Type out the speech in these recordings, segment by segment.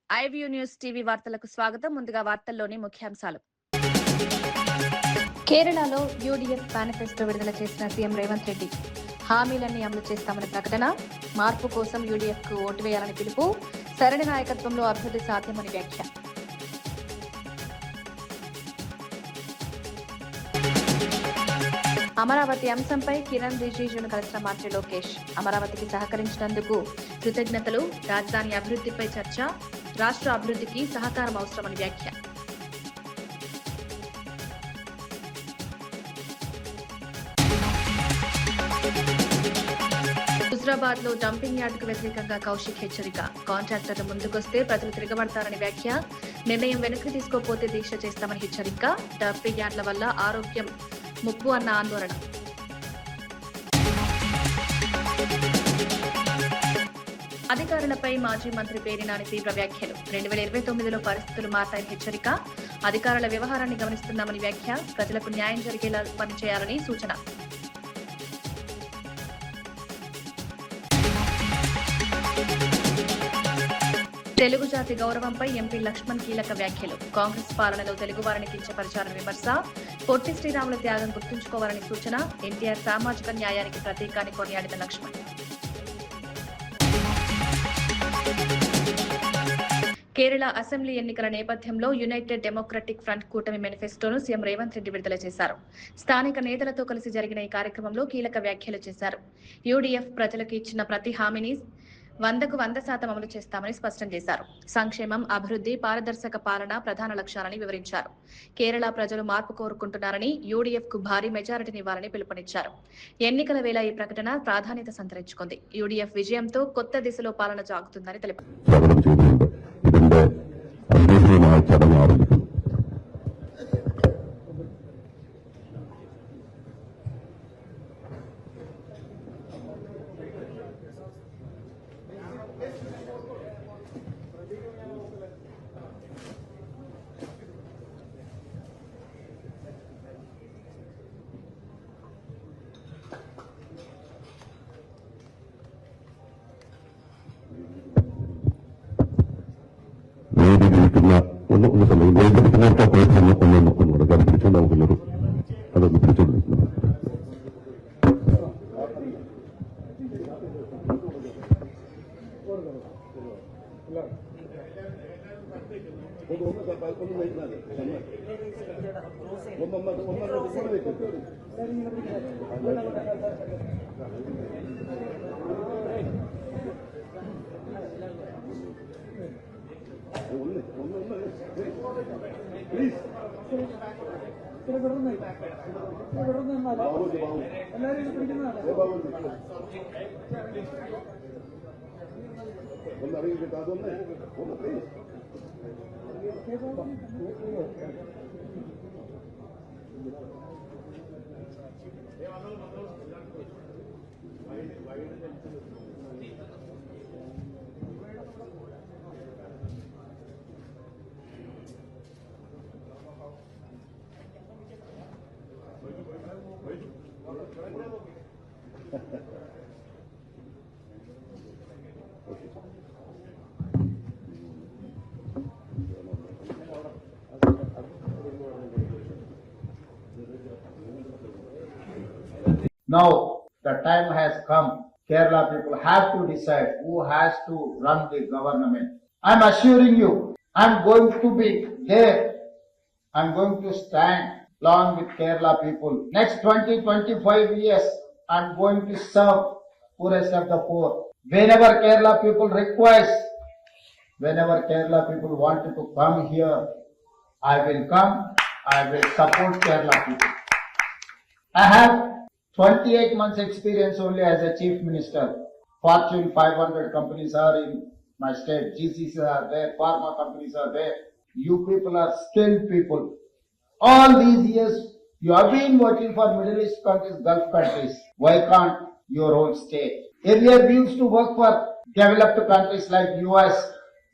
IView news TV వార్తలకు స్వాగతం. ముందుగా వార్తల్లోని ముఖ్యాంశాలు. కేరళలో యూడీఎఫ్ మేనిఫెస్టో విడుదల చేసిన సీఎం రేవంత్ రెడ్డి హామీలన్నీ అమలు చేస్తామని ప్రకటన. మార్పు కోసం యూడీఎఫ్ కు ఓటు వేయాలని పిలుపు. సరైన నాయకత్వంలో అభివృద్ధి సాధ్యమని వ్యాఖ్య. అమరావతి అంశంపై కిరణ్ రిజిజును కలిసిన మంత్రి లోకేష్. అమరావతికి సహకరించినందుకు కృతజ్ఞతలు. రాజధాని అభివృద్ధిపై చర్చ. రాష్ట్ర అభివృద్ధికి సహకారం అవసరమని వ్యాఖ్య. హుజరాబాద్ లో డంపింగ్ యార్డుకు వ్యతిరేకంగా కౌశిక్ హెచ్చరిక. కాంట్రాక్టర్లు ముందుకొస్తే ప్రజలు తిరగబడతారని వ్యాఖ్య. నిర్ణయం వెనక్కి తీసుకోకపోతే దీక్ష చేస్తామని హెచ్చరిక. డంపింగ్ యార్డుల వల్ల ఆరోగ్యం ముప్పు అన్న ఆందోళన. అధికారులపై మాజీ మంత్రి పేర్ని నాని తీవ్ర వ్యాఖ్యలు. 2029లో పరిస్థితులు మారతాయని హెచ్చరిక. అధికారుల వ్యవహారాన్ని గమనిస్తున్నామని వ్యాఖ్య. ప్రజలకు న్యాయం జరిగేలా పనిచేయాలని సూచన. తెలుగు జాతి గౌరవంపై ఎంపీ లక్ష్మణ్ కీలక వ్యాఖ్యలు. కాంగ్రెస్ పాలనలో తెలుగువారిని కించపరిచారని విమర్శ. పొట్టి శ్రీరాముల త్యాగం గుర్తుంచుకోవాలని సూచన. ఎన్టీఆర్ సామాజిక న్యాయానికి ప్రతీకాన్ని కొనియాడిన లక్ష్మణ్. కేరళ అసెంబ్లీ ఎన్నికల నేపథ్యంలో యునైటెడ్ డెమోక్రటిక్ ఫ్రంట్ కూటమి మేనిఫెస్టోను సీఎం రేవంత్ రెడ్డి విడుదల చేశారు. స్థానిక నేతలతో కలిసి జరిగిన ఈ కార్యక్రమంలో కీలక వ్యాఖ్యలు చేశారు. యూడీఎఫ్ ప్రజలకు ఇచ్చిన ప్రతి హామీని 100% అమలు చేస్తామని స్పష్టం చేశారు. సంక్షేమం, అభివృద్ధి, పారదర్శక పాలన ప్రధాన లక్ష్యాలని వివరించారు. కేరళ ప్రజలు మార్పు కోరుకుంటున్నారని, యూడీఎఫ్ కు భారీ మెజారిటీనివ్వాలని పిలుపునిచ్చారు. ఎన్నికల వేళ ఈ ప్రకటన ప్రాధాన్యత సంతరించుకుంది. యూడీఎఫ్ విజయంతో కొత్త దిశలో పాలన సాగుతుందని తెలిపారు. Now the time has come. Kerala people have to decide who has to run the government. I'm assuring you, I'm going to be there. I'm going to stand along with Kerala people. Next 20-25 years, I'm going to serve poorest of the poor. Whenever Kerala people request, whenever Kerala people want to come here, I will come. I will support Kerala people. I have 28 months experience only as a chief minister. Fortune 500 companies are in my state. GCCs are there, pharma companies are there. You people are skilled people. All these years, you have been working for Middle East countries, Gulf countries. Why can't your own state? Earlier we used to work for developed countries like US,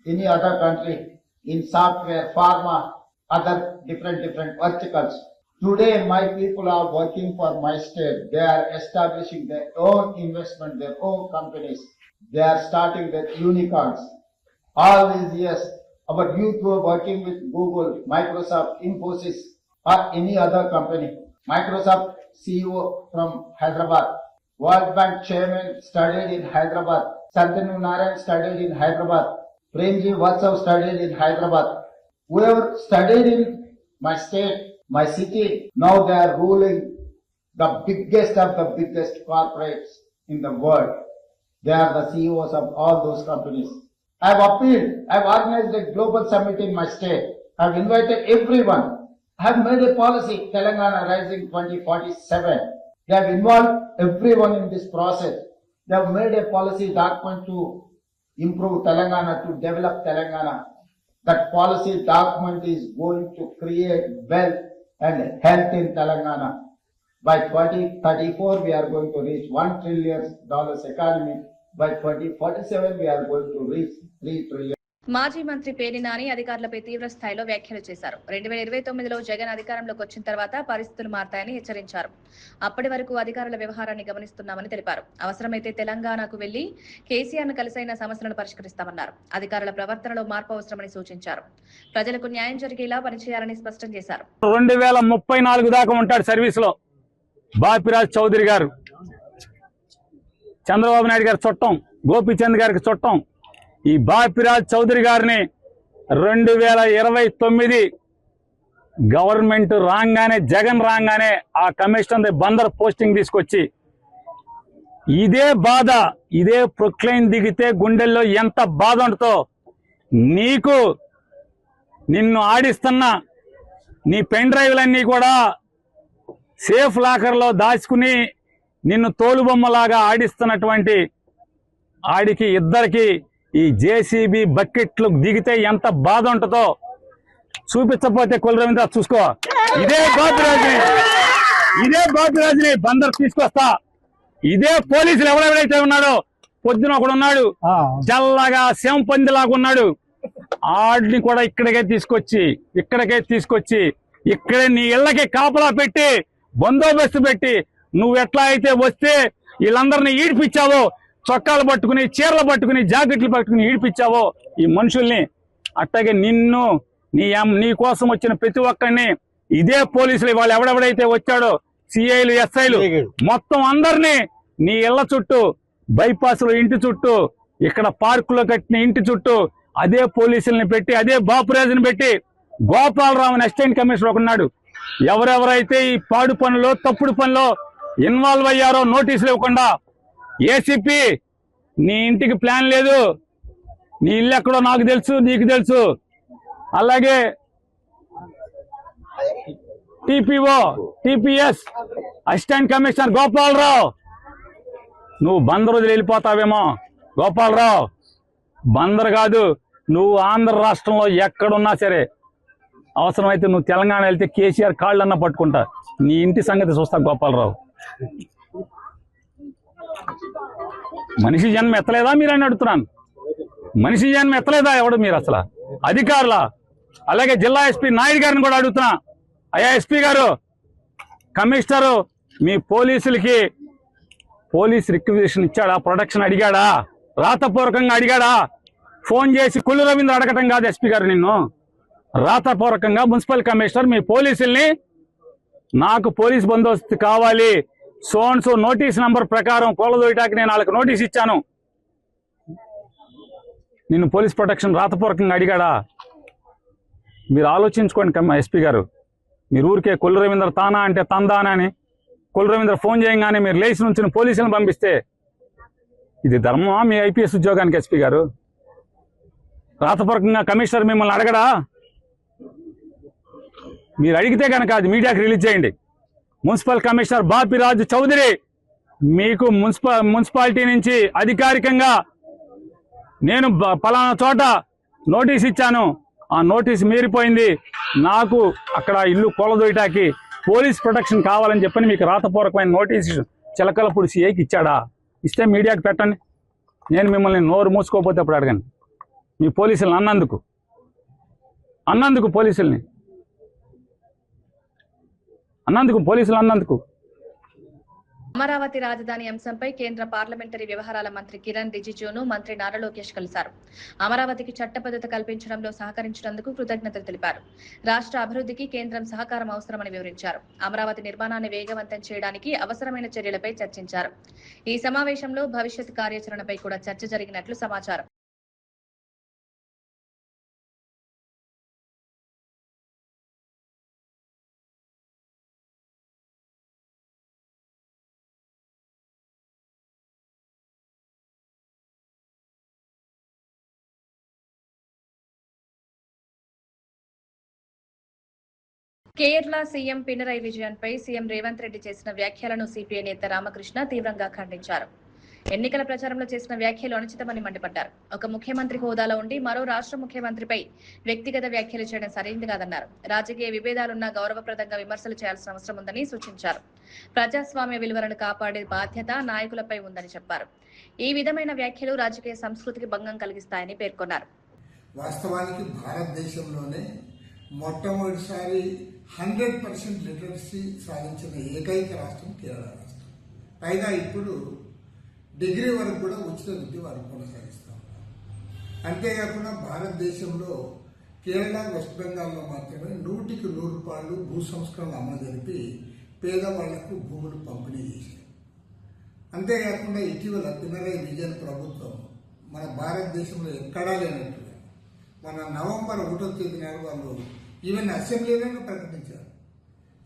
any other country, in software, pharma, other different verticals. Today, my people are working for my state. They are establishing their own investment, their own companies. They are starting their unicorns. All these years, Our youth were working with Google, Microsoft, Infosys, or any other company. Microsoft CEO from Hyderabad. World Bank chairman studied in Hyderabad. Santanu Narayan studied in Hyderabad. Premji Vatsav studied in Hyderabad. Whoever studied in my state, my city, now they are ruling the biggest of the biggest corporates in the world. They are the CEOs of all those companies. I have appealed. I have organized a global summit in my state. I have invited everyone. I have made a policy, Telangana Rising 2047. They have involved everyone in this process. They have made a policy document to improve Telangana, to develop Telangana. That policy document is going to create wealth and health in Telangana. By 2034, we are going to reach $1 trillion economy. By 2047, we are going to reach 3 trillion. మాజీ మంత్రి పేర్ని నాని అధికారులపై తీవ్ర స్థాయిలో వ్యాఖ్యలు చేశారు. 2029లో జగన్ అధికారంలోకి వచ్చిన తర్వాత పరిస్థితులు మారతాయని హెచ్చరించారు. అప్పటి వరకు అధికారుల వ్యవహారాన్ని గమనిస్తున్నామని తెలిపారు. అవసరమైతే తెలంగాణకు వెళ్లి కేసీఆర్ను కలిసైన సమస్యలను పరిష్కరిస్తామన్నారు. అధికారుల ప్రవర్తనలో మార్పు అవసరమని సూచించారు. ప్రజలకు న్యాయం జరిగేలా పనిచేయాలని స్పష్టం చేశారు. 2034 దాకా ఉంటాడు సర్వీస్ లో బాపిరాజ్ చౌదరి గారు. చంద్రబాబు నాయుడు గారి చుట్టం, గోపీచంద్ గారికి చుట్టం. ఈ బాపిరాజ్ చౌదరి గారిని 2029 గవర్నమెంట్ రాగానే, జగన్ రాగానే ఆ కమిషనర్ బందర్ పోస్టింగ్ తీసుకొచ్చి ఇదే బాధ, ఇదే ప్రొక్లైన్ దిగితే గుండెల్లో ఎంత బాధ ఉంటుందో నీకు, నిన్ను ఆడిస్తున్న నీ పెన్ డ్రైవ్లన్నీ కూడా సేఫ్ లాకర్లో దాచుకుని నిన్ను తోలుబొమ్మలాగా ఆడిస్తున్నటువంటి ఆడికి ఇద్దరికి ఈ జేసీబీ బకెట్లు దిగితే ఎంత బాధ ఉంటుందో చూపించకపోతే కుల రవీంద్ర చూసుకో. ఇదే బాపిరాజుని బందర్ తీసుకొస్తా. ఇదే పోలీసులు ఎవరెవరైతే ఉన్నాడో, పొద్దున ఒకడు ఉన్నాడు జల్లగా శంపందిలాగా ఉన్నాడు, ఆడిని కూడా ఇక్కడికే తీసుకొచ్చి ఇక్కడే నీ ఇళ్ళకి కాపలా పెట్టి బందోబస్తు పెట్టి నువ్వు ఎట్లా అయితే వస్తే వీళ్ళందరినీ ఈడిపించావో, చొక్కాలు పట్టుకుని, చీరలు పట్టుకుని, జాకెట్లు పట్టుకుని ఈడిపించావో ఈ మనుషుల్ని, అట్లాగే నిన్ను నీ కోసం వచ్చిన ప్రతి ఒక్కరిని ఇదే పోలీసులు వాళ్ళు ఎవడెవడైతే వచ్చాడో సిఐలు, ఎస్ఐలు మొత్తం అందరినీ నీ ఇళ్ల చుట్టూ, బైపాస్ లో ఇంటి చుట్టూ, ఇక్కడ పార్కులో కట్టిన ఇంటి చుట్టూ అదే పోలీసుల్ని పెట్టి, అదే బాపురాజుని పెట్టి, గోపాలరావు అసిస్టెంట్ కమిషనర్ ఒకన్నాడు. ఎవరెవరైతే ఈ పాడు పనులు, తప్పుడు పనులు ఇన్వాల్వ్ అయ్యారో నోటీసులు ఇవ్వకుండా, ఏసీపీ నీ ఇంటికి ప్లాన్ లేదు, నీ ఇల్లు ఎక్కడో నాకు తెలుసు, నీకు తెలుసు. అలాగే TPO, TPS assistant commissioner Gopalarao, నువ్వు బందర్ వదిలి వెళ్ళిపోతావేమో. గోపాలరావు, బందర్ కాదు, నువ్వు ఆంధ్ర రాష్ట్రంలో ఎక్కడున్నా సరే, అవసరమైతే నువ్వు తెలంగాణ వెళ్తే కేసీఆర్ కాళ్ళన్నా పట్టుకుంటా. నీ ఇంటి సంగతి చూస్తా గోపాలరావు. మనిషి జన్మ ఎత్తలేదా మీరని అడుగుతున్నాను. మనిషి జన్మ ఎత్తలేదా ఎవడు మీరు అసలు అధికారుల? అలాగే జిల్లా ఎస్పీ నాయుడు గారిని కూడా అడుగుతున్నా. అయ్యా ఎస్పీ గారు, కమిషనరు మీ పోలీసులకి పోలీస్ రిక్వెజిషన్ ఇచ్చాడా? ప్రొటెక్షన్ అడిగాడా? రాతపూర్వకంగా అడిగాడా? ఫోన్ చేసి కుల్లు రవీంద్ర అడగటం కాదు ఎస్పీ గారు, నిన్ను రాతపూర్వకంగా మున్సిపల్ కమిషనర్ మీ పోలీసుల్ని, నాకు పోలీస్ బందోబస్తు కావాలి, సోన్సో నోటీస్ నంబర్ ప్రకారం కోలదోయటానికి నేను వాళ్ళకి నోటీస్ ఇచ్చాను, నిన్ను పోలీస్ ప్రొటెక్షన్ రాతపూర్వకంగా అడిగాడా? మీరు ఆలోచించుకోండి ఎస్పీ గారు. మీరు ఊరికే కుల్లు రవీంద్ర తానా అంటే తందానా అని కుల్లు రవీంద్ర ఫోన్ చేయగానే మీరు లేచి నుంచి పోలీసులను పంపిస్తే ఇది ధర్మమా మీ ఐపీఎస్ ఉద్యోగానికి? ఎస్పీ గారు, రాతపూర్వకంగా కమిషనర్ మిమ్మల్ని అడగడా? మీరు అడిగితే కనుక అది మీడియాకి రిలీజ్ చేయండి. మున్సిపల్ కమిషనర్ బాపిరాజు చౌదరి మీకు మున్సిపాలిటీ నుంచి అధికారికంగా నేను పలానా చోట నోటీస్ ఇచ్చాను, ఆ నోటీస్ మీరిపోయింది, నాకు అక్కడ ఇల్లు కూలదోయటానికి పోలీస్ ప్రొటెక్షన్ కావాలని చెప్పని మీకు రాతపూర్వకమైన నోటీసు చిలకలపూడి సిఐకి ఇచ్చాడా? ఇస్తే మీడియాకి పెట్టండి. నేను మిమ్మల్ని నోరు మూసుకోకపోతే అప్పుడు అడగండి. మీ పోలీసులను అన్నందుకు పోలీసులు అన్నందుకు అమరావతి రాజధాని అంశంపై కేంద్ర పార్లమెంటరీ వ్యవహారాల మంత్రి కిరణ్ రిజిజును మంత్రి నారా లోకేష్ కలిశారు. అమరావతికి చట్టబద్ధత కల్పించడంలో సహకరించినందుకు కృతజ్ఞతలు తెలిపారు. రాష్ట్ర అభివృద్ధికి కేంద్రం సహకారం అవసరమని వివరించారు. అమరావతి నిర్మాణాన్ని వేగవంతం చేయడానికి అవసరమైన చర్యలపై చర్చించారు. ఈ సమావేశంలో భవిష్యత్ కార్యాచరణపై కూడా చర్చ జరిగినట్లు సమాచారం. కేరళ సీఎం పినరయి విజయన్ పై సీఎం రేవంత్ రెడ్డి చేసిన వ్యాఖ్యలను సిపిఐ నేత రామకృష్ణ తీవ్రంగా ఖండించారు. ఎన్నికల ప్రచారంలో చేసిన వ్యాఖ్యలు అనుచితమని మండిపడ్డారు. ఒక ముఖ్యమంత్రి హోదాలో ఉండి మరో రాష్ట్ర ముఖ్యమంత్రిపై వ్యక్తిగత వ్యాఖ్యలు చేయడం సరైంది కాదన్నారు. రాజకీయ విభేదాలున్నా గౌరవప్రదంగా విమర్శలు చేయాల్సిన అవసరం ఉందని సూచించారు. ప్రజాస్వామ్య విలువలను కాపాడే బాధ్యత నాయకులపై ఉందని చెప్పారు. ఈ విధమైన వ్యాఖ్యలు రాజకీయ సంస్కృతికి భంగం కలిగిస్తాయని పేర్కొన్నారు. వాస్తవానికి భారతదేశంలోనే మొట్టమొదటిసారి 100% లిటరసీ సాధించిన ఏకైక రాష్ట్రం కేరళ రాష్ట్రం. పైగా ఇప్పుడు డిగ్రీ వరకు కూడా ఉచిత విద్య వారు కొనసాగిస్తూ ఉన్నారు. అంతేకాకుండా భారతదేశంలో కేరళ, వెస్ట్ బెంగాల్లో మాత్రమే 100కి 100 రూపాయలు భూ సంస్కరణలు అమలు జరిపి పేదవాళ్లకు భూములు పంపిణీ చేశారు. అంతేకాకుండా ఇటీవల పినరయి విజయన్ ప్రభుత్వం మన భారతదేశంలో ఎక్కడా లేనట్టుగా మన నవంబర్ 1వ తేదీ నాడు వాళ్ళు ఈవెన్ అసెంబ్లీలోనే ప్రకటించారు.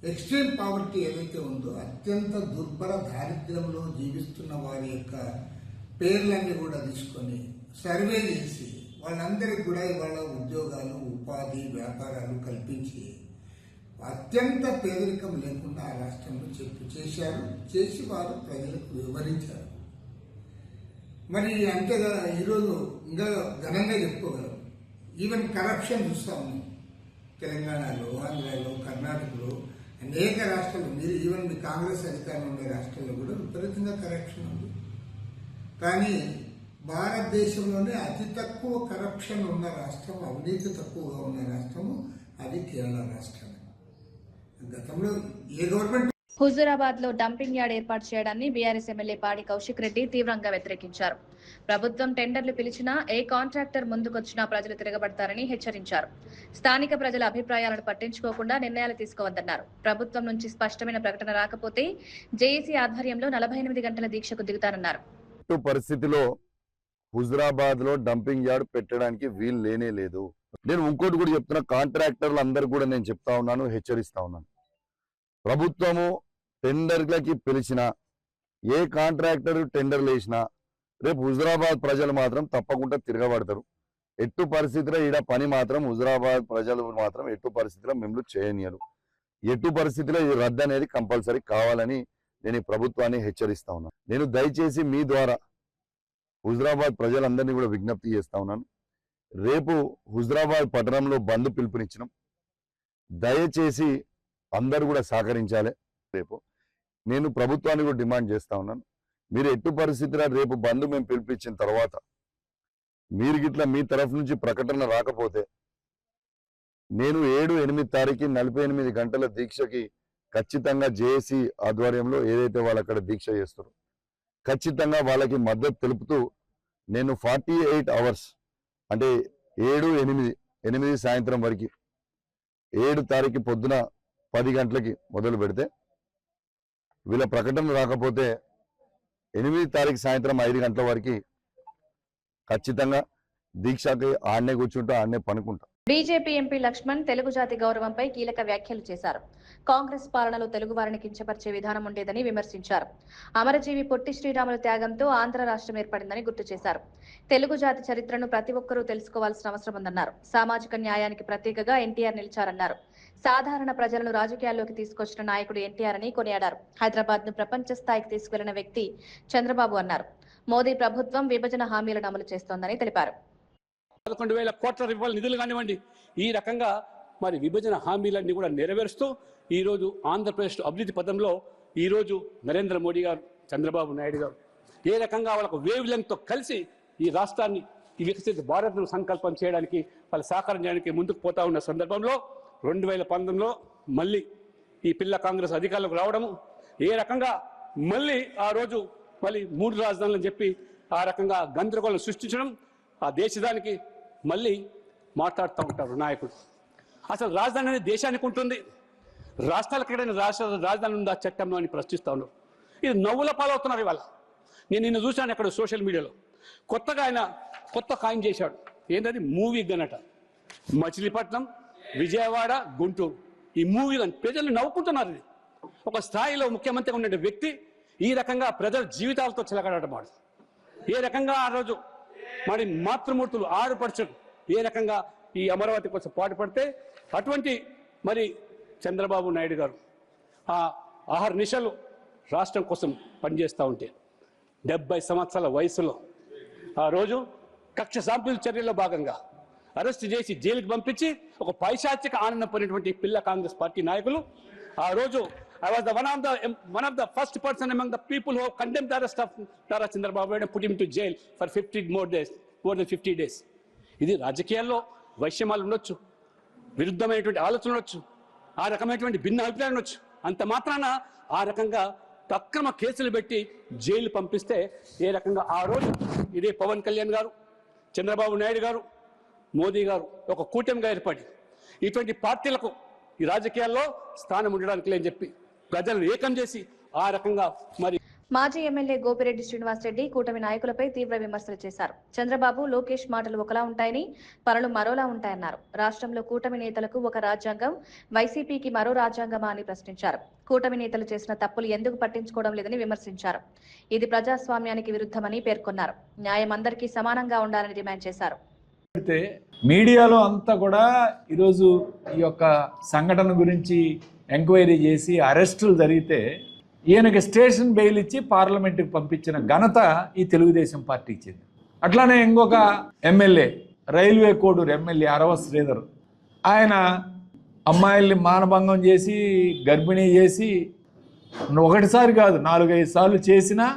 ఎక్స్ట్రీమ్ పావర్టీ ఏదైతే ఉందో అత్యంత దుర్భర దారిద్ర్యంలో జీవిస్తున్న వారి యొక్క పేర్లన్నీ కూడా తీసుకొని సర్వే చేసి వాళ్ళందరికీ కూడా ఇవాళ ఉద్యోగాలు, ఉపాధి, వ్యాపారాలు కల్పించి అత్యంత పేదరికం లేకుండా ఆ రాష్ట్రంలో చేసి వారు ప్రజలకు వివరించారు. మరి అంతేగా ఈరోజు ఇంకా ఘనంగా చెప్పుకోగలం. ఈవెన్ కరప్షన్ చూస్తా ఉన్నాం. తెలంగాణలో, ఆంధ్రాలో, కర్ణాటకలో అనేక రాష్ట్రాలు, మీరు ఈవెన్ మీ కాంగ్రెస్ అధికారంలో ఉండే రాష్ట్రాల్లో కూడా విపరీతంగా కరప్షన్ ఉంది. కానీ భారతదేశంలోనే అతి తక్కువ కరప్షన్ ఉన్న రాష్ట్రం, అవినీతి తక్కువగా ఉన్న రాష్ట్రము అది కేరళ రాష్ట్రం. గతంలో ఏ గవర్నమెంట్ హుజూరాబాద్ లో డంపింగ్ యార్డ్ ఏర్పాటు చేయడాన్ని బీఆర్ఎస్ ఎమ్మెల్యే పాడి కౌశిక్ రెడ్డి తీవ్రంగా వ్యతిరేకించారు. ప్రభుత్వం టెండర్లు పిలిచినా ఏ కాంట్రాక్టర్ ముందుకొచ్చినా ప్రజలు తిరగబడతారని హెచ్చరించారు. స్థానిక ప్రజల అభిప్రాయాలను పట్టించుకోకుండా నిర్ణయాలు తీసుకోవద్దన్నారు. ప్రభుత్వం నుంచి స్పష్టమైన ప్రకటన రాకపోతే జేఏసీ ఆధ్వర్యంలో 48 గంటల దీక్షకు దిగుతారన్నారు. పరిస్థితిలో హుజూరాబాద్ లో డంపింగ్ యార్డ్ పెట్టడానికి వీలు లేనే లేదు. నేను ఇంకోటి కూడా చెప్తున్నా, కాంట్రాక్టర్లు అందరు కూడా నేను చెప్తా ఉన్నాను, హెచ్చరిస్తా ఉన్నాను. ప్రభుత్వము టెండర్లకి పిలిచిన ఏ కాంట్రాక్టర్ టెండర్లు వేసినా రేపు హుజూరాబాద్ ప్రజలు మాత్రం తప్పకుండా తిరగబడతారు. ఎట్టు పరిస్థితిలో ఈడ పని మాత్రం హుజూరాబాద్ ప్రజలు మాత్రం ఎట్టు పరిస్థితిలో మిమ్మల్ని చేయనియరు. ఎట్టు పరిస్థితిలో ఈ రద్దు అనేది కంపల్సరీ కావాలని నేను ఈ ప్రభుత్వాన్ని హెచ్చరిస్తా ఉన్నాను. నేను దయచేసి మీ ద్వారా హుజూరాబాద్ ప్రజలందరినీ కూడా విజ్ఞప్తి చేస్తా ఉన్నాను. రేపు హుజూరాబాద్ పట్టణంలో బంద్ పిలుపునిచ్చినాం. దయచేసి అందరూ కూడా సహకరించాలి. రేపు నేను ప్రభుత్వాన్ని కూడా డిమాండ్ చేస్తా ఉన్నాను, మీరు ఎట్టు పరిస్థితిలో రేపు బంద్ మేము పిలిపించిన తర్వాత మీరు గిట్లా మీ తరఫు నుంచి ప్రకటన రాకపోతే నేను 7-8 తారీఖు 48 గంటల దీక్షకి ఖచ్చితంగా జేఏసీ ఆధ్వర్యంలో ఏదైతే వాళ్ళు అక్కడ దీక్ష చేస్తారో ఖచ్చితంగా వాళ్ళకి మద్దతు తెలుపుతూ నేను 48 అవర్స్ అంటే 7-8 సాయంత్రం వరకు 7 తారీఖు పొద్దున 10 గంటలకి మొదలు పెడితే వీళ్ళ ప్రకటన రాకపోతే 8 తారీఖు సాయంత్రం 5 గంటల వరకు ఖచ్చితంగా దీక్షకి ఆడనే కూర్చుంటా, ఆడనే పనుకుంటా. బీజేపీ ఎంపీ లక్ష్మణ్ తెలుగు జాతి గౌరవంపై కీలక వ్యాఖ్యలు చేశారు. కాంగ్రెస్ పాలనలో తెలుగు వారిని కించపరిచే విధానం ఉండేదని విమర్శించారు. అమరజీవి పొట్టి శ్రీరాములు త్యాగంతో ఆంధ్ర రాష్ట్రం ఏర్పడిందని గుర్తు చేశారు. తెలుగు జాతి చరిత్రను ప్రతి ఒక్కరూ తెలుసుకోవాల్సిన అవసరం ఉందన్నారు. సామాజిక న్యాయానికి ప్రత్యేకగా ఎన్టీఆర్ నిలిచారన్నారు. సాధారణ ప్రజలను రాజకీయాల్లోకి తీసుకొచ్చిన నాయకుడు ఎన్టీఆర్ అని కొనియాడారు. హైదరాబాద్ ను ప్రపంచ స్థాయికి తీసుకెళ్లిన వ్యక్తి చంద్రబాబు అన్నారు. మోదీ ప్రభుత్వం విభజన హామీలను అమలు చేస్తోందని తెలిపారు. 11,000 కోట్ల రూపాయల నిధులు కానివ్వండి, ఈ రకంగా మరి విభజన హామీలన్నీ కూడా నెరవేరుస్తూ ఈరోజు ఆంధ్రప్రదేశ్ అభివృద్ధి పథంలో ఈరోజు నరేంద్ర మోడీ గారు, చంద్రబాబు నాయుడు గారు ఏ రకంగా వాళ్ళకు వేవ్ లెంగ్త్ తో కలిసి ఈ రాష్ట్రాన్ని ఈ వికసిత భారత్ సంకల్పం చేయడానికి వాళ్ళు సహకారం చేయడానికి ముందుకు పోతా ఉన్న సందర్భంలో 2019లో మళ్ళీ ఈ పిల్ల కాంగ్రెస్ అధికారంలోకి రావడము, ఏ రకంగా మళ్ళీ ఆ రోజు మళ్ళీ 3 రాజధానులు అని చెప్పి ఆ రకంగా గందరగోళం సృష్టించడం, ఆ దేశానికి మళ్ళీ మాట్లాడుతూ ఉంటారు నాయకుడు. అసలు రాజధాని అనేది దేశానికి ఉంటుంది, రాష్ట్రాలకు ఎక్కడైనా రాజధాని ఉందా చట్టంలో అని ప్రశ్నిస్తూ ఉన్నారు. ఇది నవ్వుల పాలవుతున్నారు ఇవాళ. నేను నిన్న చూశాను అక్కడ సోషల్ మీడియాలో కొత్తగా ఆయన కొత్త కాయిన్ చేశాడు. ఏంటది? మూవీ గనట. మచిలీపట్నం, విజయవాడ, గుంటూరు ఈ మూవీ గన్ ప్రజలు నవ్వుకుంటున్నారు. ఇది ఒక స్థాయిలో ముఖ్యమంత్రిగా ఉండే వ్యక్తి ఈ రకంగా ప్రజల జీవితాలతో చిలకడటమాడు. ఏ రకంగా ఆ రోజు మరి మాతృమూర్తులు ఆరుపరచడు ఏ రకంగా ఈ అమరావతి కోసం పాటుపడితే అటువంటి మరి చంద్రబాబు నాయుడు గారు ఆ అహర్నిశలు రాష్ట్రం కోసం పనిచేస్తూ ఉంటే 70 సంవత్సరాల వయసులో ఆ రోజు కక్ష సాంపిల్ చర్యల్లో భాగంగా అరెస్ట్ చేసి జైలుకి పంపించి ఒక పైశాచిక ఆనందం పొందినటువంటి పిల్ల కాంగ్రెస్ పార్టీ నాయకులు ఆ రోజు I was one of the first person among the people who condemned the arrest of Tara Chandrababu and put him to jail for 50 more than 50 days. ఇది రాజకీయాల్లో వైషమ్యాలు ఉండొచ్చు, విరుద్ధమైనటువంటి ఆలోచనలు ఉండొచ్చు, ఆ రకమైనటువంటి భిన్న అభిప్రాయాలు ఉండొచ్చు. అంత మాత్రాన ఆ రకంగా అక్రమ కేసులు పెట్టి జైలు పంపిస్తే ఏ రకంగా ఆ రోజు ఇదే పవన్ కళ్యాణ్ గారు, చంద్రబాబు నాయుడు గారు, మోదీ గారు ఒక కూటమిగా ఏర్పడి ఇటువంటి పార్టీలకు ఈ రాజకీయాల్లో స్థానం ఉండడానికి లేని చెప్పి ప్రజలను ఏకం చేసి ఆ రకంగా మరి మాజీ ఎమ్మెల్యే గోపిరెడ్డి శ్రీనివాసరెడ్డి కూటమి నాయకులపై తీవ్ర విమర్శలు చేశారు. చంద్రబాబు, లోకేష్ మాటలు ఒకలా ఉంటాయని, పనులు మరోలా ఉంటాయన్నారు. రాష్ట్రంలో కూటమి నేతలకు ఒక రాజ్యాంగం, వైసీపీకి మరో రాజ్యాంగమా అని ప్రశ్నించారు. కూటమి నేతలు చేసిన తప్పులు ఎందుకు పట్టించుకోవడం లేదని విమర్శించారు. ఇది ప్రజాస్వామ్యానికి విరుద్ధమని పేర్కొన్నారు. న్యాయం అందరికీ సమానంగా ఉండాలని డిమాండ్ చేశారు. మీడియాలో అంతా కూడా ఈరోజు ఈ యొక్క సంఘటన గురించి ఎంక్వైరీ చేసి అరెస్టులు జరిగితే ఈయనకి స్టేషన్ బెయిల్ ఇచ్చి పార్లమెంటుకి పంపించిన ఘనత ఈ తెలుగుదేశం పార్టీకి చెంది. అట్లానే ఇంకొక ఎమ్మెల్యే, రైల్వే కోడూరు ఎమ్మెల్యే అరవ శ్రీధర్, ఆయన అమ్మాయిల్ని మానభంగం చేసి గర్భిణీ చేసి ఒకటిసారి కాదు 4-5 సార్లు చేసినా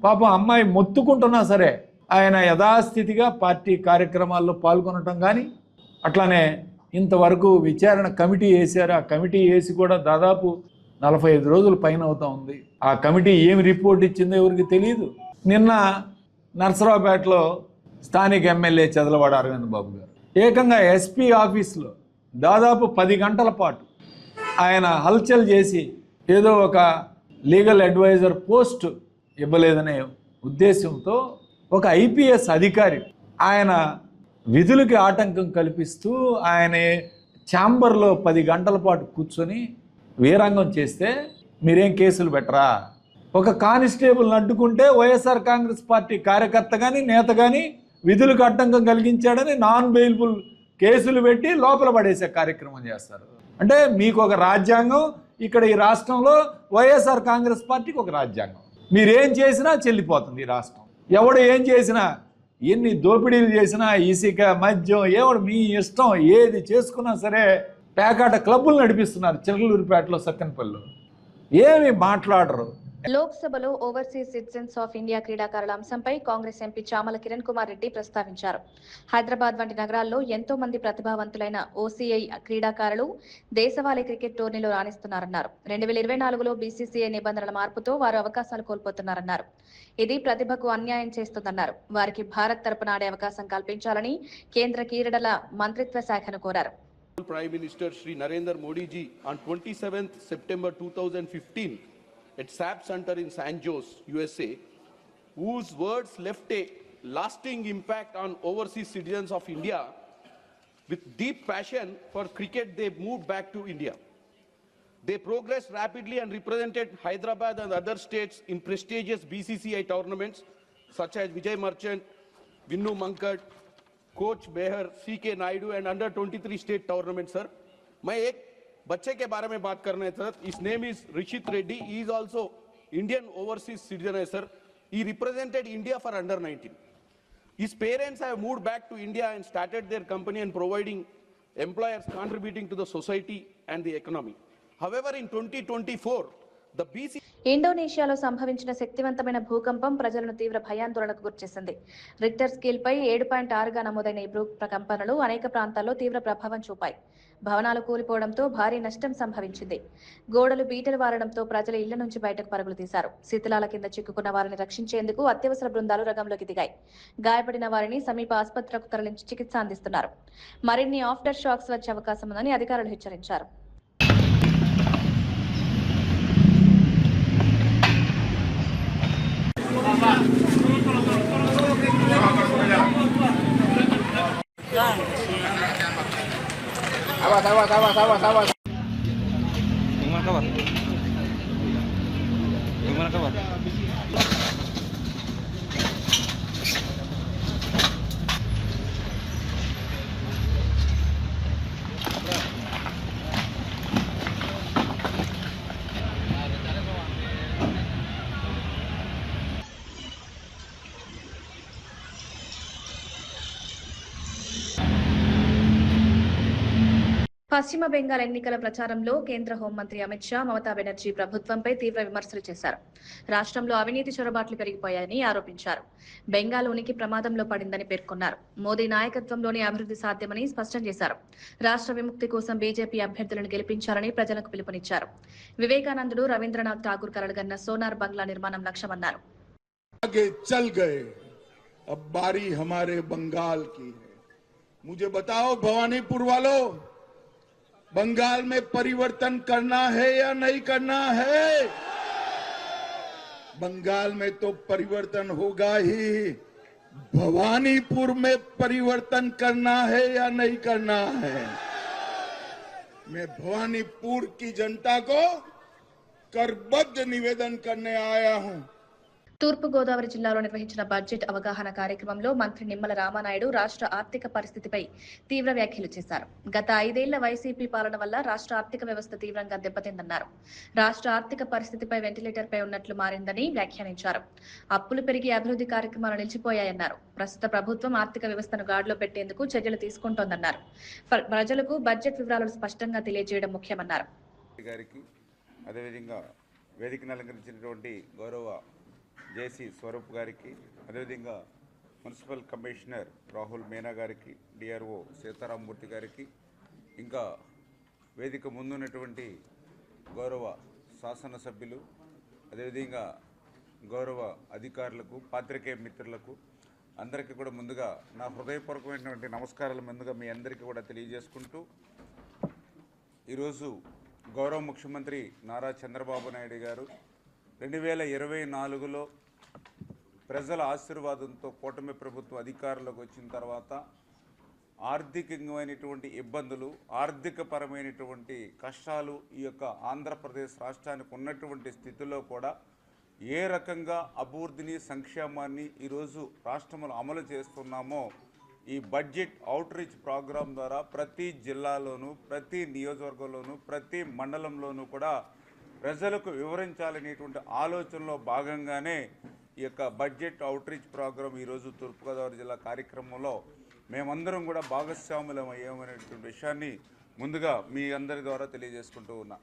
పాపం అమ్మాయి మొత్తుకుంటున్నా సరే ఆయన యథాస్థితిగా పార్టీ కార్యక్రమాల్లో పాల్గొనటం కానీ, అట్లానే ఇంతవరకు విచారణ కమిటీ వేశారు. ఆ కమిటీ వేసి కూడా దాదాపు 45 రోజుల పైన అవుతా ఉంది. ఆ కమిటీ ఏమి రిపోర్ట్ ఇచ్చిందో ఎవరికి తెలియదు. నిన్న నర్సరావుపేటలో స్థానిక ఎమ్మెల్యే చదలవాడ అరవింద్ బాబు గారు ఏకంగా ఎస్పీ ఆఫీస్లో దాదాపు 10 గంటల పాటు ఆయన హల్చల్ చేసి ఏదో ఒక లీగల్ అడ్వైజర్ పోస్ట్ ఇవ్వలేదనే ఉద్దేశంతో ఒక ఐపీఎస్ అధికారి ఆయన విధులకి ఆటంకం కల్పిస్తూ ఆయన ఛాంబర్లో 10 గంటల పాటు కూర్చొని వీరంగం చేస్తే మీరేం కేసులు పెట్టరా? ఒక కానిస్టేబుల్ని అడ్డుకుంటే వైఎస్ఆర్ కాంగ్రెస్ పార్టీ కార్యకర్త కానీ నేత కానీ విధులకు ఆటంకం కలిగించాడని నాన్ బెయిలబుల్ కేసులు పెట్టి లోపల పడేసే కార్యక్రమం చేస్తారు. అంటే మీకు ఒక రాజ్యాంగం, ఇక్కడ ఈ రాష్ట్రంలో వైఎస్ఆర్ కాంగ్రెస్ పార్టీకి ఒక రాజ్యాంగం. మీరేం చేసినా చెల్లిపోతుంది ఈ రాష్ట్రం. ఎవడు ఏం చేసినా, ఎన్ని దోపిడీలు చేసినా, ఇసుక, మద్యం, ఎవడు మీ ఇష్టం ఏది చేసుకున్నా సరే పేకాట క్లబ్బులు నడిపిస్తున్నారు చిలకలూరిపేటలో, సత్తెనపల్లిలో. ఏమి మాట్లాడరు. లోక్సభలో ఓవర్సీస్ సిటిజన్స్ ఆఫ్ ఇండియా క్రీడాకారుల అంశంపై కాంగ్రెస్ ఎంపీ చామల కిరణ్ కుమార్ రెడ్డి ప్రస్తావించారు. హైదరాబాద్ వంటి నగరాల్లో ఎంతో మంది ప్రతిభావంతులైన ఓసీఐ క్రీడాకారులు దేశవాళీ క్రికెట్ టోర్నీలో రాణిస్తున్నారన్నారు. 2024లో బీసీసీఐ నిబంధనల మార్పుతో వారు అవకాశాలు కోల్పోతున్నారన్నారు. ఇది ప్రతిభకు అన్యాయం చేస్తుందన్నారు. వారికి భారత్ తరపున ఆడే అవకాశం కల్పించాలని కేంద్ర క్రీడల మంత్రిత్వ శాఖను కోరారు. Prime Minister Shri Narendra Modi ji on 27th September 2015 at SAP Center in San Jose, USA, whose words left a lasting impact on overseas citizens of India. With deep passion for cricket, they moved back to India. They progressed rapidly and represented Hyderabad and other states in prestigious BCCI tournaments such as Vijay Merchant, Vinnu Mankad, coach Behar, CK Naidu and under 23 state tournament. Sir, मैं एक बच्चे के बारे में बात करना है sir. His name is Rishit Reddy. He is also Indian overseas citizen है sir. He represented India for under 19. His parents have moved back to India and started their company and providing employers contributing to the society and the economy. However, in 2024, The BC ఇండోనేషియాలో సంభవించిన శక్తివంతమైన భూకంపం ప్రజలను తీవ్ర భయాందోళనకు గురిచేసింది. Richter స్కేల్పై 7.6గా నమోదైన ఈ భూకంపనలు అనేక ప్రాంతాల్లో తీవ్ర ప్రభావం చూపాయి. భవనాలు కూలిపోవడంతో భారీ నష్టం సంభవించింది. గోడలు బీటలు వారడంతో ప్రజలు ఇళ్ల నుంచి బయటకు పరుగులు తీశారు. శిథిలాల కింద చిక్కుకున్న వారిని రక్షించేందుకు అత్యవసర బృందాలు రంగంలోకి దిగాయి. గాయపడిన వారిని సమీప ఆసుపత్రికి తరలించి చికిత్స అందిస్తున్నారు. మరిన్ని ఆఫ్టర్ షాక్స్ వచ్చే అవకాశం ఉందని అధికారులు హెచ్చరించారు. Gimana kabar? పశ్చిమ బెంగాల్ ఎన్నికల ప్రచారంలో కేంద్ర హోంమంత్రి అమిత్ షా మమతా బెనర్జీ ప్రభుత్వంపై తీవ్ర విమర్శలు చేశారు. రాష్ట్రంలో అవినీతి చొరబాట్లు పెరిగిపోయాయని ఆరోపించారు. బెంగాల్ ఉనికి ప్రమాదంలో పడిందని పేర్కొన్నారు. మోదీ నాయకత్వంలోనే అభివృద్ధి సాధ్యమని స్పష్టం చేశారు. రాష్ట్ర విముక్తి కోసం బీజేపీ అభ్యర్థులను గెలిపించాలని ప్రజలకు పిలుపునిచ్చారు. వివేకానందుడు రవీంద్రనాథ్ ఠాగూర్ కలలుగన్న సోనార్ బంగ్లా నిర్మాణం లక్ష్యమన్నారు. अब बारी हमारे बंगाल की है। मुझे बताओ भवानीपुर वालों, बंगाल में परिवर्तन करना है या नहीं करना है? बंगाल में तो परिवर्तन होगा ही, भवानीपुर में परिवर्तन करना है या नहीं करना है? मैं भवानीपुर की जनता को करबद्ध निवेदन करने आया हूं। తూర్పు గోదావరి జిల్లాలో నిర్వహించిన బడ్జెట్ అవగాహన కార్యక్రమంలో మంత్రి నిమ్మల రామానాయుడు రాష్ట్ర ఆర్థిక పరిస్థితిపై తీవ్ర వ్యాఖ్యలు చేశారు. గత 5 ఏళ్ల వైసీపీ పాలన వల్ల రాష్ట్ర ఆర్థిక వ్యవస్థ తీవ్రంగా దెబ్బతిందన్నారు. రాష్ట్ర ఆర్థిక పరిస్థితిపై వెంటిలేటర్పై ఉన్నట్లు మారిందని వ్యాఖ్యానించారు. అప్పులు పెరిగి అభివృద్ధి కార్యక్రమాలు నిలిచిపోయాయన్నారు. ప్రస్తుత ప్రభుత్వం ఆర్థిక వ్యవస్థను గాడిలో పెట్టేందుకు చర్యలు తీసుకుంటోందన్నారు. ప్రజలకు బడ్జెట్ వివరాలు స్పష్టంగా తెలియజేయడం ముఖ్యమన్నారు. వేదికను అలంకరించినటువంటి గౌరవ జేసీ స్వరూప్ గారికి, అదేవిధంగా మున్సిపల్ కమిషనర్ రాహుల్ మీనా గారికి, డిఆర్ఓ సీతారామమూర్తి గారికి, ఇంకా వేదిక ముందున్నటువంటి గౌరవ శాసనసభ్యులు, అదేవిధంగా గౌరవ అధికారులకు, పాత్రికేయ మిత్రులకు అందరికీ కూడా ముందుగా నా హృదయపూర్వకమైనటువంటి నమస్కారాలు ముందుగా మీ అందరికీ కూడా తెలియజేసుకుంటూ, ఈరోజు గౌరవ ముఖ్యమంత్రి నారా చంద్రబాబు నాయుడు గారు 2024లో ప్రజల ఆశీర్వాదంతో కూటమి ప్రభుత్వం అధికారంలోకి వచ్చిన తర్వాత ఆర్థికమైనటువంటి ఇబ్బందులు, ఆర్థికపరమైనటువంటి కష్టాలు ఈ యొక్క ఆంధ్రప్రదేశ్ రాష్ట్రానికి ఉన్నటువంటి స్థితిలో కూడా ఏ రకంగా అభివృద్ధిని, సంక్షేమాన్ని ఈరోజు రాష్ట్రంలో అమలు చేస్తున్నామో ఈ బడ్జెట్ అవుట్ రీచ్ ప్రోగ్రాం ద్వారా ప్రతి జిల్లాలోనూ, ప్రతి నియోజకవర్గంలోనూ, ప్రతి మండలంలోనూ కూడా ప్రజలకు వివరించాలనేటువంటి ఆలోచనలో భాగంగానే ఈ యొక్క బడ్జెట్ అవుట్ రీచ్ ప్రోగ్రాం ఈరోజు తూర్పుగోదావరి జిల్లా కార్యక్రమంలో మేమందరం కూడా భాగస్వాములం అయ్యామనేటువంటి విషయాన్ని ముందుగా మీ అందరి ద్వారా తెలియజేసుకుంటూ ఉన్నా.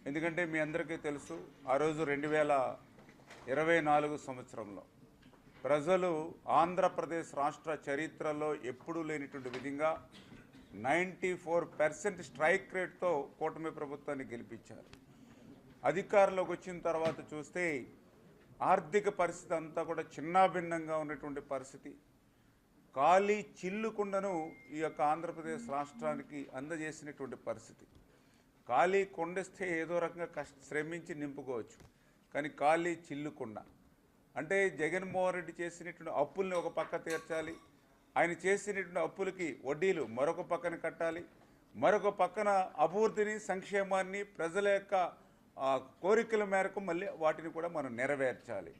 ఎందుకంటే మీ అందరికీ తెలుసు, ఆ రోజు 2024 సంవత్సరంలో ప్రజలు ఆంధ్రప్రదేశ్ రాష్ట్ర చరిత్రలో ఎప్పుడూ లేనిటువంటి విధంగా 94% స్ట్రైక్ రేట్తో కూటమి ప్రభుత్వాన్ని గెలిపించారు. అధికారంలోకి వచ్చిన తర్వాత చూస్తే ఆర్థిక పరిస్థితి అంతా కూడా చిన్నాభిన్నంగా ఉన్నటువంటి పరిస్థితి. ఖాళీ చిల్లుకుండను ఈ యొక్క ఆంధ్రప్రదేశ్ రాష్ట్రానికి అందజేసినటువంటి పరిస్థితి. ఖాళీ కొండేస్తే ఏదో రకంగా శ్రమించి నింపుకోవచ్చు, కానీ ఖాళీ చిల్లుకుండ అంటే జగన్మోహన్ రెడ్డి చేసినటువంటి అప్పుల్ని ఒక పక్క తీర్చాలి, ఆయన చేసినటువంటి అప్పులకి వడ్డీలు మరొక పక్కన కట్టాలి, మరొక పక్కన అభివృద్ధిని, సంక్షేమాన్ని, ప్రజల యొక్క కోరికల మేరకు మళ్ళీ వాటిని కూడా మనం నెరవేర్చాలి.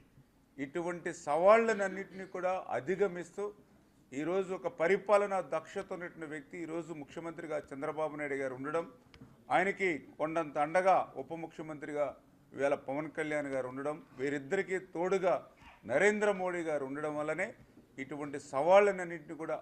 ఇటువంటి సవాళ్ళనన్నింటినీ కూడా అధిగమిస్తూ ఈరోజు ఒక పరిపాలన దక్షత ఉన్నటువంటి వ్యక్తి ఈరోజు ముఖ్యమంత్రిగా చంద్రబాబు నాయుడు గారు ఉండడం, ఆయనకి కొండంత అండగా ఉప ముఖ్యమంత్రిగా ఇవాళ పవన్ కళ్యాణ్ గారు ఉండడం, వీరిద్దరికీ తోడుగా నరేంద్ర మోడీ గారు ఉండడం వల్లనే ఇటువంటి సవాళ్ళన్నింటినీ కూడా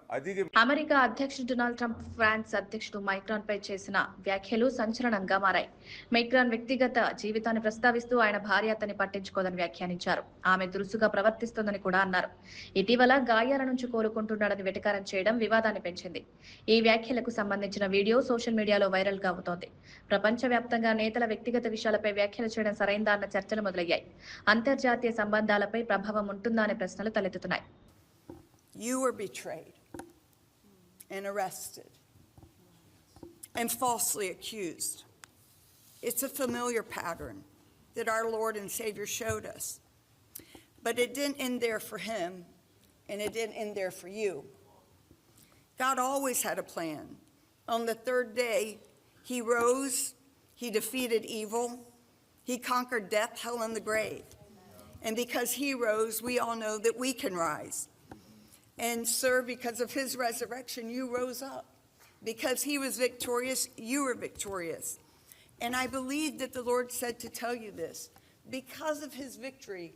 అమెరికా అధ్యక్షుడు డొనాల్డ్ ట్రంప్ ఫ్రాన్స్ అధ్యక్షుడు మైక్రాన్ పై చేసిన వ్యాఖ్యలు సంచలనంగా మారాయి. మైక్రాన్ వ్యక్తిగత జీవితాన్ని ప్రస్తావిస్తూ ఆయన భార్య అతన్ని పట్టించుకోదని వ్యాఖ్యానించారు. ఆమె దురుసుగా ప్రవర్తిస్తోందని కూడా అన్నారు. ఇటీవల గాయాల నుంచి కోలుకుంటున్నాడని వెటకారం చేయడం వివాదాన్ని పెంచింది. ఈ వ్యాఖ్యలకు సంబంధించిన వీడియో సోషల్ మీడియాలో వైరల్ గా అవుతోంది. ప్రపంచవ్యాప్తంగా నేతల వ్యక్తిగత విషయాలపై వ్యాఖ్యలు చేయడం సరైందా అన్న చర్చలు మొదలయ్యాయి. అంతర్జాతీయ సంబంధాలపై ప్రభావం ఉంటుందా అనే ప్రశ్నలు తలెత్తుతున్నాయి. You were betrayed and arrested and falsely accused. It's a familiar pattern that our Lord and Savior showed us. But it didn't end there for him, and it didn't end there for you. God always had a plan. On the third day, he rose, he defeated evil, he conquered death, hell, and the grave. And because he rose, we all know that we can rise. And sir, because of his resurrection, you rose up. Because he was victorious, you were victorious. And I believe that the Lord said to tell you this. Because of his victory,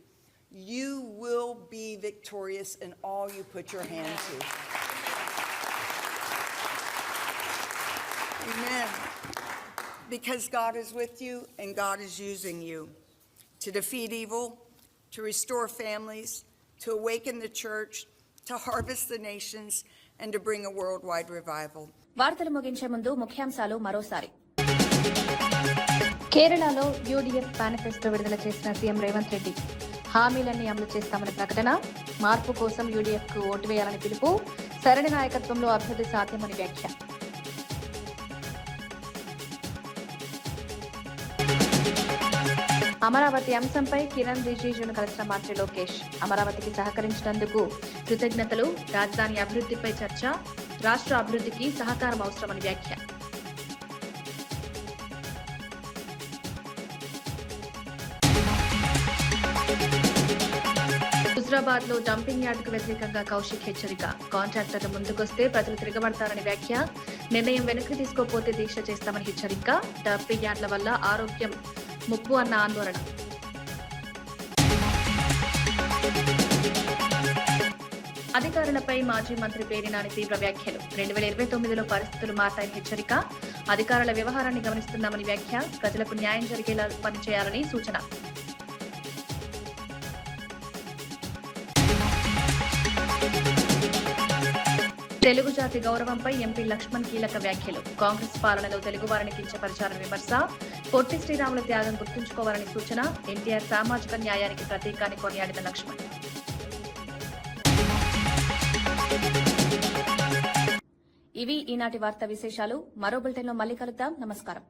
you will be victorious in all you put your hand to. Amen. Because God is with you and God is using you to defeat evil, to restore families, to awaken the church, to harvest the nations, and to bring a worldwide revival. వార్తలు ముగించే ముందు ముఖ్యాంశాలు మరోసారి. కేరళలో UDF manifesto విడుదల చేసిన CM Revanth Reddy హామీలన్నీ అమలు చేస్తామని ప్రకటన. మార్పు కోసం యూడీఎఫ్ కు ఓటు వేయాలని పిలుపు. సరైన నాయకత్వంలో అభివృద్ధి సాధ్యమని వ్యాఖ్య. అమరావతి అంశంపై కిరణ్ రిజిజును కలిసిన మంత్రి లోకేష్. అమరావతికి సహకరించినందుకు కృతజ్ఞతలు. రాజధాని అభివృద్ధిపై చర్చ. రాష్ట్ర అభివృద్ధికి సహకారం అవసరమని వ్యాఖ్య. హుజరాబాద్ లో డంపింగ్ యార్డుకు వ్యతిరేకంగా కౌశిక్ హెచ్చరిక. కాంట్రాక్టర్లు ముందుకొస్తే ప్రజలు తిరగబడతారని వ్యాఖ్య. నిర్ణయం వెనక్కి తీసుకోకపోతే దీక్ష చేస్తామని హెచ్చరిక. డంపింగ్ యార్డుల వల్ల ఆరోగ్యం ముప్పు అన్న ఆందోళన. అధికారులపై మాజీ మంత్రి పేర్ని నాని తీవ్ర వ్యాఖ్యలు. 2029లో పరిస్థితులు మారతాయని హెచ్చరిక. అధికారుల వ్యవహారాన్ని గమనిస్తున్నామని వ్యాఖ్య. ప్రజలకు న్యాయం జరిగేలా పనిచేయాలని సూచన. తెలుగు జాతి గౌరవంపై ఎంపీ లక్ష్మణ్ కీలక వ్యాఖ్యలు. కాంగ్రెస్ పాలనలో తెలుగువారిని కించపరిచారని విమర్శ. పొట్టి శ్రీరాముల త్యాగం గుర్తుంచుకోవాలని సూచన. ఎన్టీఆర్ సామాజిక న్యాయానికి ప్రతీకాన్ని కొనియాడిన లక్ష్మణ్. ఇవి ఈనాటి వార్తా విశేషాలు. మరో బులెటిన్లో మళ్ళీ కలుద్దాం. నమస్కారం.